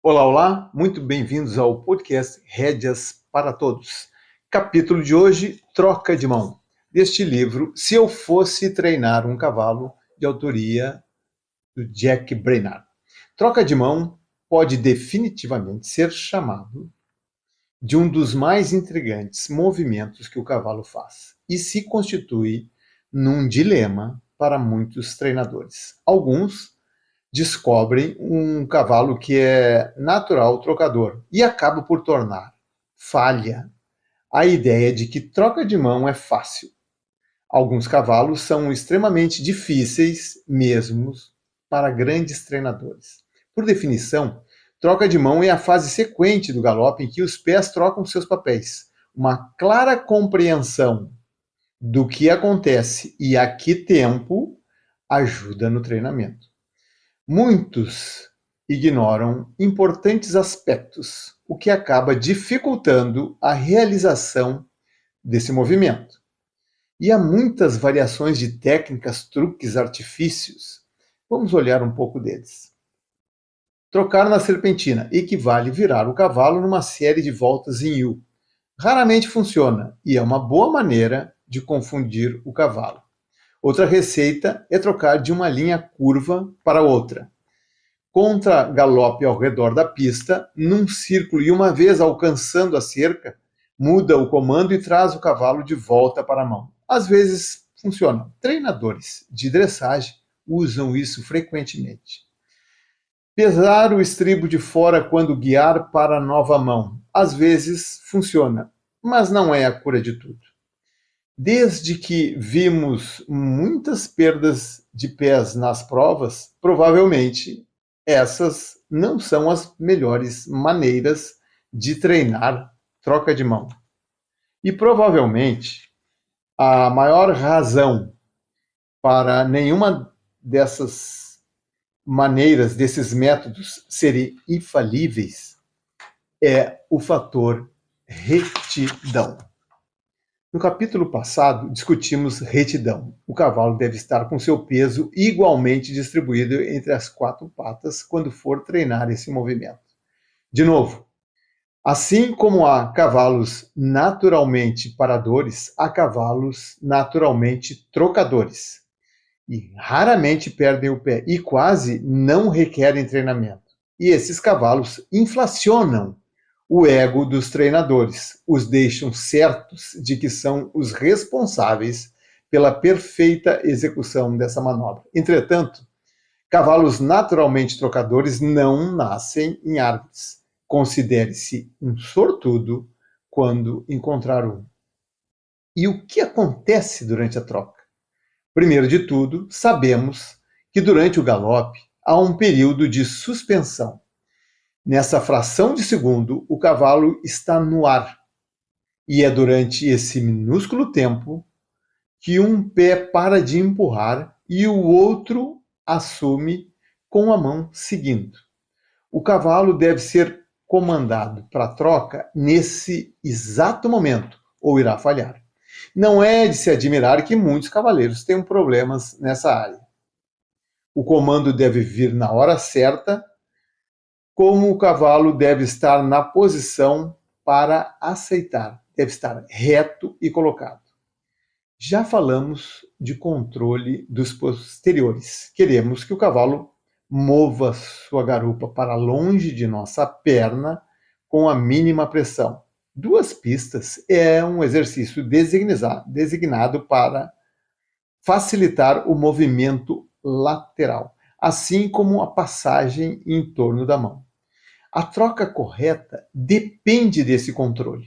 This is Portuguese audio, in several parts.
Olá, olá, muito bem-vindos ao podcast Rédeas para Todos. Capítulo de hoje, Troca de Mão, deste livro Se Eu Fosse Treinar um Cavalo, de autoria do Jack Brainard. Troca de mão pode definitivamente ser chamado de um dos mais intrigantes movimentos que o cavalo faz e se constitui num dilema para muitos treinadores. Alguns descobrem um cavalo que é natural trocador e acaba por tornar falha a ideia de que troca de mão é fácil. Alguns cavalos são extremamente difíceis mesmo para grandes treinadores. Por definição, troca de mão é a fase sequente do galope em que os pés trocam seus papéis. Uma clara compreensão do que acontece e a que tempo ajuda no treinamento. Muitos ignoram importantes aspectos, o que acaba dificultando a realização desse movimento. E há muitas variações de técnicas, truques, artifícios. Vamos olhar um pouco deles. Trocar na serpentina equivale a virar o cavalo numa série de voltas em U. Raramente funciona e é uma boa maneira de confundir o cavalo. Outra receita é trocar de uma linha curva para outra. Contra galope ao redor da pista, num círculo e uma vez alcançando a cerca, muda o comando e traz o cavalo de volta para a mão. Às vezes funciona. Treinadores de dressagem usam isso frequentemente. Pesar o estribo de fora quando guiar para a nova mão. Às vezes funciona, mas não é a cura de tudo. Desde que vimos muitas perdas de pés nas provas, provavelmente essas não são as melhores maneiras de treinar troca de mão. E provavelmente a maior razão para nenhuma dessas maneiras, desses métodos serem infalíveis é o fator retidão. No capítulo passado, discutimos retidão. O cavalo deve estar com seu peso igualmente distribuído entre as quatro patas quando for treinar esse movimento. De novo, assim como há cavalos naturalmente paradores, há cavalos naturalmente trocadores. E raramente perdem o pé e quase não requerem treinamento. E esses cavalos inflacionam o ego dos treinadores, os deixam certos de que são os responsáveis pela perfeita execução dessa manobra. Entretanto, cavalos naturalmente trocadores não nascem em árvores. Considere-se um sortudo quando encontrar um. E o que acontece durante a troca? Primeiro de tudo, sabemos que durante o galope há um período de suspensão. Nessa fração de segundo, o cavalo está no ar. E é durante esse minúsculo tempo que um pé para de empurrar e o outro assume com a mão seguindo. O cavalo deve ser comandado para a troca nesse exato momento, ou irá falhar. Não é de se admirar que muitos cavaleiros tenham problemas nessa área. O comando deve vir na hora certa, como o cavalo deve estar na posição para aceitar, deve estar reto e colocado. Já falamos de controle dos posteriores. Queremos que o cavalo mova sua garupa para longe de nossa perna com a mínima pressão. 2 pistas é um exercício designado para facilitar o movimento lateral, assim como a passagem em torno da mão. A troca correta depende desse controle.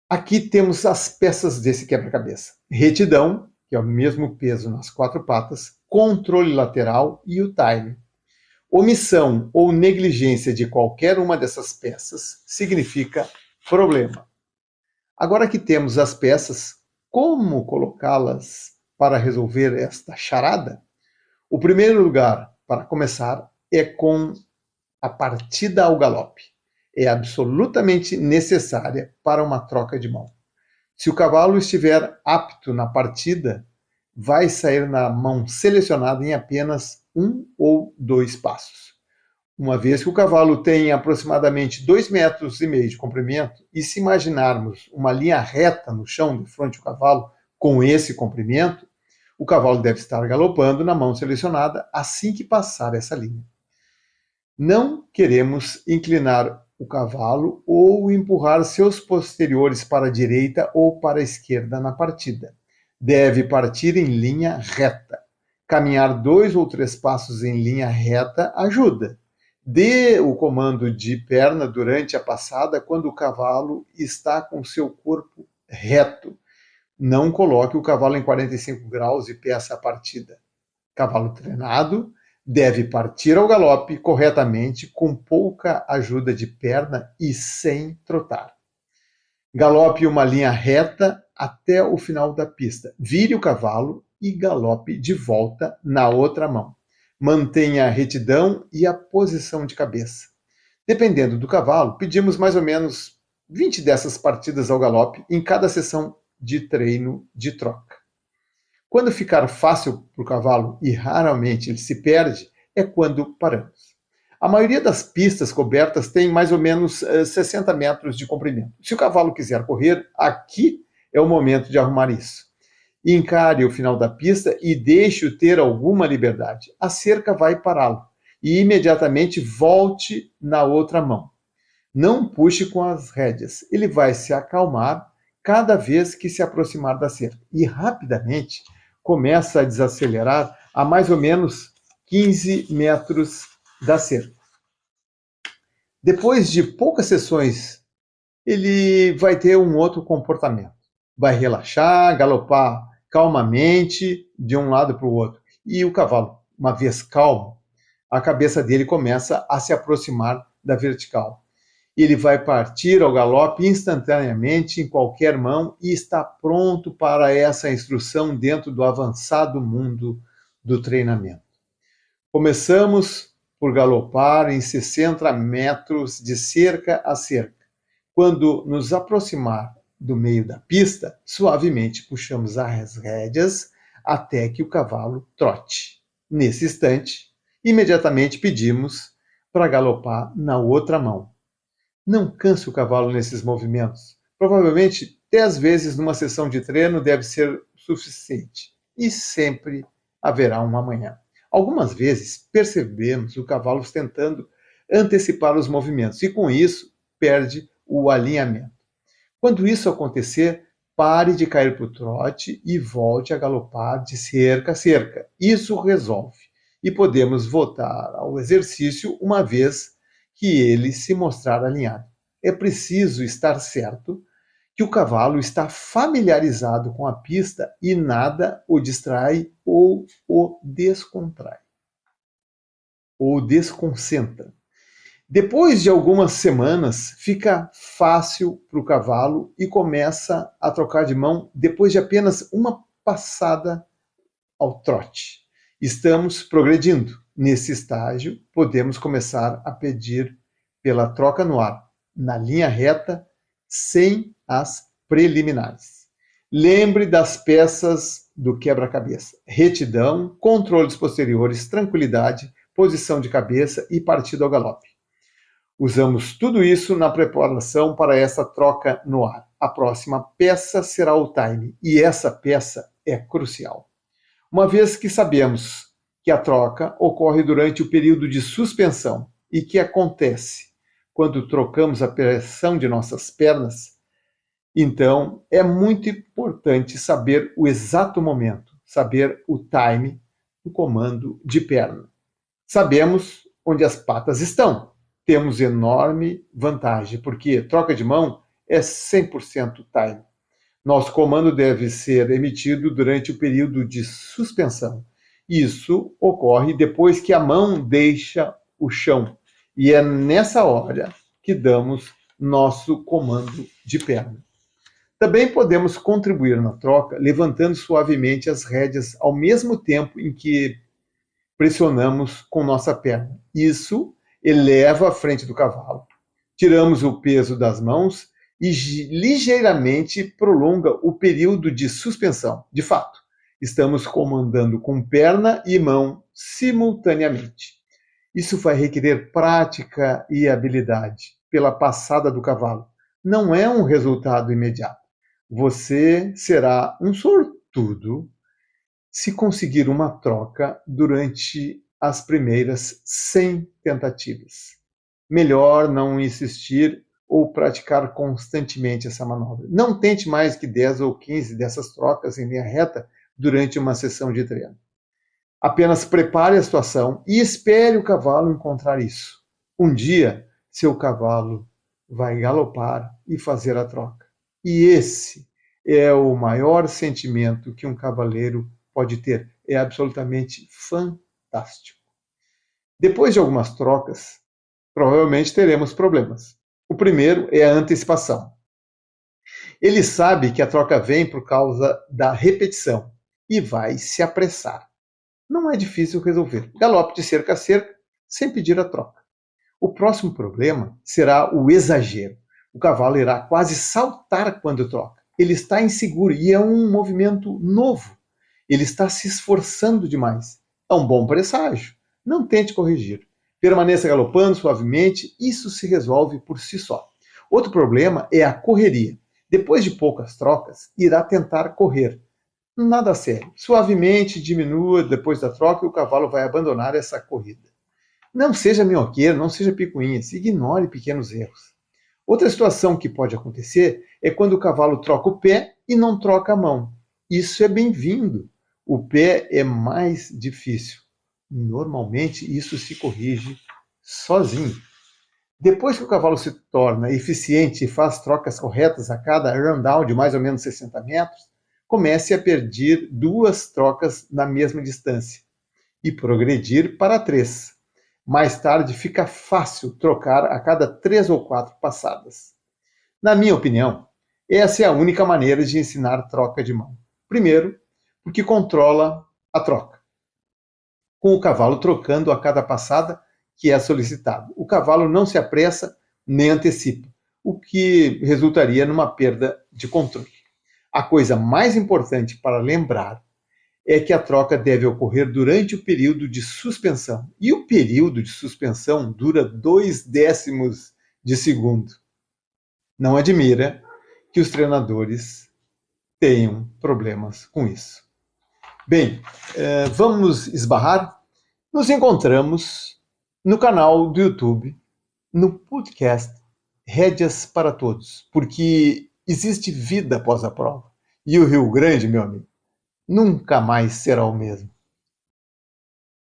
Aqui temos as peças desse quebra-cabeça. Retidão, que é o mesmo peso nas 4 patas, controle lateral e o time. Omissão ou negligência de qualquer uma dessas peças significa problema. Agora que temos as peças, como colocá-las para resolver esta charada? O primeiro lugar para começar é com a partida ao galope. É absolutamente necessária para uma troca de mão. Se o cavalo estiver apto na partida, vai sair na mão selecionada em apenas 1 ou 2 passos. uma vez que o cavalo tem aproximadamente 2,5 metros de comprimento, e se imaginarmos uma linha reta no chão de frente ao cavalo com esse comprimento, o cavalo deve estar galopando na mão selecionada assim que passar essa linha. Não queremos inclinar o cavalo ou empurrar seus posteriores para a direita ou para a esquerda na partida. Deve partir em linha reta. Caminhar 2 ou 3 passos em linha reta ajuda. Dê o comando de perna durante a passada quando o cavalo está com seu corpo reto. Não coloque o cavalo em 45 graus e peça a partida. Cavalo treinado deve partir ao galope corretamente, com pouca ajuda de perna e sem trotar. Galope uma linha reta até o final da pista. Vire o cavalo e galope de volta na outra mão. Mantenha a retidão e a posição de cabeça. Dependendo do cavalo, pedimos mais ou menos 20 dessas partidas ao galope em cada sessão de treino de troca. Quando ficar fácil para o cavalo e raramente ele se perde, é quando paramos. A maioria das pistas cobertas tem mais ou menos 60 metros de comprimento. Se o cavalo quiser correr, aqui é o momento de arrumar isso. Encare o final da pista e deixe-o ter alguma liberdade. A cerca vai pará-lo e imediatamente volte na outra mão. Não puxe com as rédeas. Ele vai se acalmar cada vez que se aproximar da cerca e rapidamente começa a desacelerar a mais ou menos 15 metros da cerca. Depois de poucas sessões, ele vai ter um outro comportamento. Vai relaxar, galopar calmamente de um lado para o outro. E o cavalo, uma vez calmo, a cabeça dele começa a se aproximar da vertical. Ele vai partir ao galope instantaneamente em qualquer mão e está pronto para essa instrução dentro do avançado mundo do treinamento. Começamos por galopar em 60 metros de cerca a cerca. Quando nos aproximar do meio da pista, suavemente puxamos as rédeas até que o cavalo trote. Nesse instante, imediatamente pedimos para galopar na outra mão. Não canse o cavalo nesses movimentos. Provavelmente 10 vezes numa sessão de treino deve ser suficiente. E sempre haverá um amanhã. Algumas vezes percebemos o cavalo tentando antecipar os movimentos e com isso perde o alinhamento. Quando isso acontecer, pare de cair para o trote e volte a galopar de cerca a cerca. Isso resolve. E podemos voltar ao exercício uma vez que ele se mostrar alinhado. É preciso estar certo que o cavalo está familiarizado com a pista e nada o distrai ou o descontrai, ou desconcentra. Depois de algumas semanas, fica fácil para o cavalo e começa a trocar de mão depois de apenas uma passada ao trote. Estamos progredindo. Nesse estágio, podemos começar a pedir pela troca no ar, na linha reta, sem as preliminares. Lembre das peças do quebra-cabeça: retidão, controles posteriores, tranquilidade, posição de cabeça e partida ao galope. Usamos tudo isso na preparação para essa troca no ar. A próxima peça será o time, e essa peça é crucial. Uma vez que sabemos que a troca ocorre durante o período de suspensão e que acontece quando trocamos a pressão de nossas pernas, então é muito importante saber o exato momento, saber o time do comando de perna. Sabemos onde as patas estão. Temos enorme vantagem, porque troca de mão é 100% time. Nosso comando deve ser emitido durante o período de suspensão. Isso ocorre depois que a mão deixa o chão. E é nessa hora que damos nosso comando de perna. Também podemos contribuir na troca levantando suavemente as rédeas ao mesmo tempo em que pressionamos com nossa perna. Isso eleva a frente do cavalo. Tiramos o peso das mãos e ligeiramente prolonga o período de suspensão. De fato, estamos comandando com perna e mão simultaneamente. Isso vai requerer prática e habilidade pela passada do cavalo. Não é um resultado imediato. Você será um sortudo se conseguir uma troca durante as primeiras 100 tentativas. Melhor não insistir ou praticar constantemente essa manobra. Não tente mais que 10 ou 15 dessas trocas em linha reta durante uma sessão de treino. Apenas prepare a situação e espere o cavalo encontrar isso. Um dia, seu cavalo vai galopar e fazer a troca. E esse é o maior sentimento que um cavaleiro pode ter. É absolutamente fantástico. Depois de algumas trocas, provavelmente teremos problemas. O primeiro é a antecipação. Ele sabe que a troca vem por causa da repetição e vai se apressar. Não é difícil resolver. Galope de cerca a cerca sem pedir a troca. O próximo problema será o exagero. O cavalo irá quase saltar quando troca. Ele está inseguro e é um movimento novo. Ele está se esforçando demais. É um bom presságio. Não tente corrigir. Permaneça galopando suavemente, isso se resolve por si só. Outro problema é a correria. Depois de poucas trocas, irá tentar correr. Nada sério. Suavemente diminua depois da troca e o cavalo vai abandonar essa corrida. Não seja minhoqueiro, não seja picuinhas, ignore pequenos erros. Outra situação que pode acontecer é quando o cavalo troca o pé e não troca a mão. Isso é bem-vindo. O pé é mais difícil. Normalmente isso se corrige sozinho. Depois que o cavalo se torna eficiente e faz trocas corretas a cada rundown de mais ou menos 60 metros, comece a perder 2 trocas na mesma distância e progredir para 3. Mais tarde fica fácil trocar a cada 3 ou 4 passadas. Na minha opinião, essa é a única maneira de ensinar troca de mão. Primeiro, porque controla a troca, com o cavalo trocando a cada passada que é solicitado. O cavalo não se apressa nem antecipa, o que resultaria numa perda de controle. A coisa mais importante para lembrar é que a troca deve ocorrer durante o período de suspensão. E o período de suspensão dura 0,2 de segundo. Não admira que os treinadores tenham problemas com isso. Bem, vamos esbarrar? Nos encontramos no canal do YouTube, no podcast Rédeas para Todos, porque existe vida após a prova. E o Rio Grande, meu amigo, nunca mais será o mesmo.